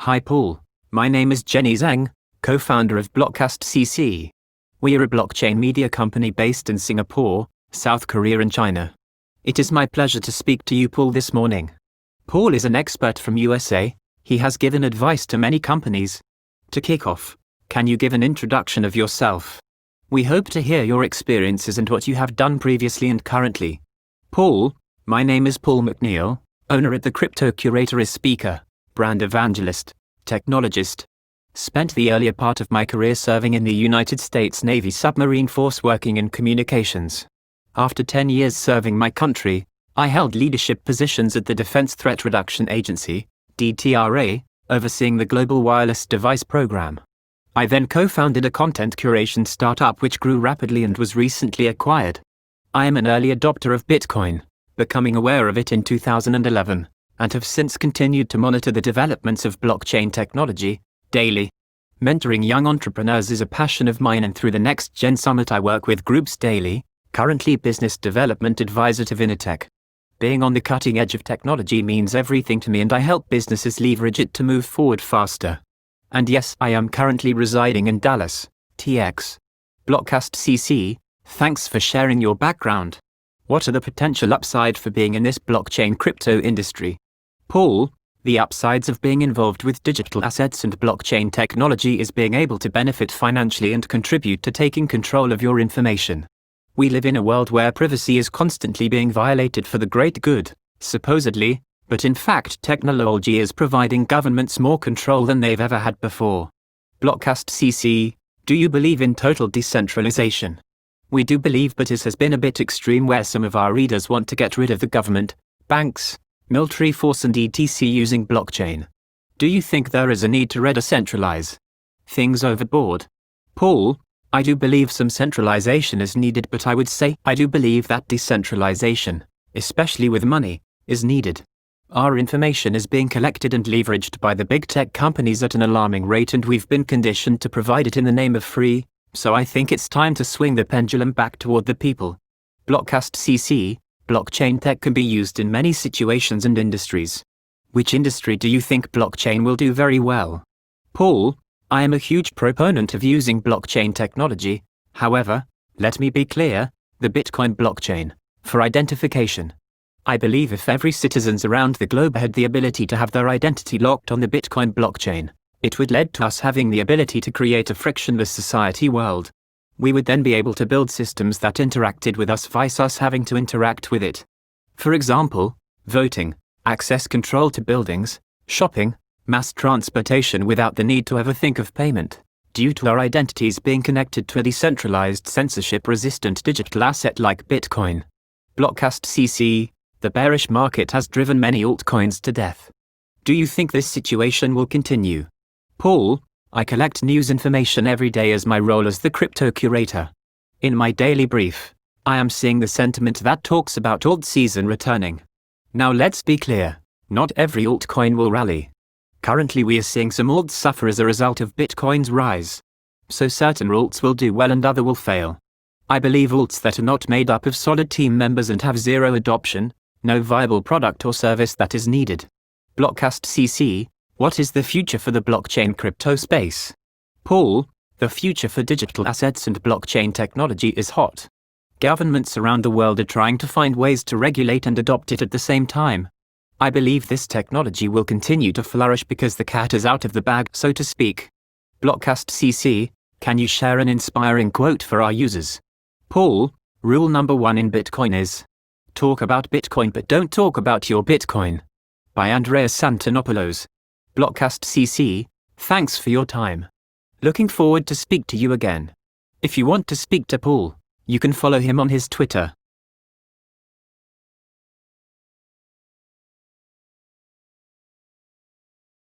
Hi Paul, my name is Jenny Zheng, co-founder of Blockcast.cc. We are a blockchain media company based in Singapore, South Korea and China. It is my pleasure to speak to you Paul this morning. Paul is an expert from USA. He has given advice to many companies. To kick off, can you give an introduction of yourself? We hope to hear your experiences and what you have done previously and currently. Paul, my name is Paul McNeal, owner at the Crypto Curator, is speaker, brand evangelist, technologist. Spent the earlier part of my career serving in the United States Navy Submarine Force working in communications. After 10 years serving my country, I held leadership positions at the Defense Threat Reduction Agency, DTRA, overseeing the Global Wireless Device Program. I then co-founded a content curation startup which grew rapidly and was recently acquired. I am an early adopter of Bitcoin, becoming aware of it in 2011, and have since continued to monitor the developments of blockchain technology daily. Mentoring young entrepreneurs is a passion of mine, and through the Next Gen Summit I work with groups daily, currently business development advisor to Vinatech. Being on the cutting edge of technology means everything to me, and I help businesses leverage it to move forward faster. And yes, I am currently residing in Dallas, TX. Blockcast.cc, thanks for sharing your background. What are the potential upside for being in this blockchain crypto industry? Paul, the upsides of being involved with digital assets and blockchain technology is being able to benefit financially and contribute to taking control of your information. We live in a world where privacy is constantly being violated for the great good, supposedly, but in fact technology is providing governments more control than they've ever had before. Blockcast.cc, do you believe in total decentralization? We do believe, but it has been a bit extreme where some of our readers want to get rid of the government, banks, military force and etc. using blockchain. Do you think there is a need to decentralize things overboard? Paul, I do believe some centralization is needed, but I would say I do believe that decentralization, especially with money, is needed. Our information is being collected and leveraged by the big tech companies at an alarming rate, and we've been conditioned to provide it in the name of free, so I think it's time to swing the pendulum back toward the people. Blockcast.cc, blockchain tech can be used in many situations and industries. Which industry do you think blockchain will do very well? Paul, I am a huge proponent of using blockchain technology. However, let me be clear, the Bitcoin blockchain, for identification. I believe if every citizens around the globe had the ability to have their identity locked on the Bitcoin blockchain, it would lead to us having the ability to create a frictionless society world. We would then be able to build systems that interacted with us vice us having to interact with it. For example, voting, access control to buildings, shopping, mass transportation without the need to ever think of payment, due to our identities being connected to a decentralized censorship-resistant digital asset like Bitcoin. Blockcast.cc, the bearish market has driven many altcoins to death. Do you think this situation will continue? Paul, I collect news information every day as my role as the Crypto Curator. In my daily brief, I am seeing the sentiment that talks about alt season returning. Now let's be clear, not every altcoin will rally. Currently we are seeing some alts suffer as a result of Bitcoin's rise. So certain alts will do well and other will fail. I believe alts that are not made up of solid team members and have zero adoption, no viable product or service that is needed. Blockcast.cc, what is the future for the blockchain crypto space? Paul, the future for digital assets and blockchain technology is hot. Governments around the world are trying to find ways to regulate and adopt it at the same time. I believe this technology will continue to flourish because the cat is out of the bag, so to speak. Blockcast.cc, can you share an inspiring quote for our users? Paul, rule number 1 in Bitcoin is, talk about Bitcoin but don't talk about your Bitcoin. By Andreas Santonopoulos. Blockcast.cc, thanks for your time. Looking forward to speak to you again. If you want to speak to Paul, you can follow him on his Twitter,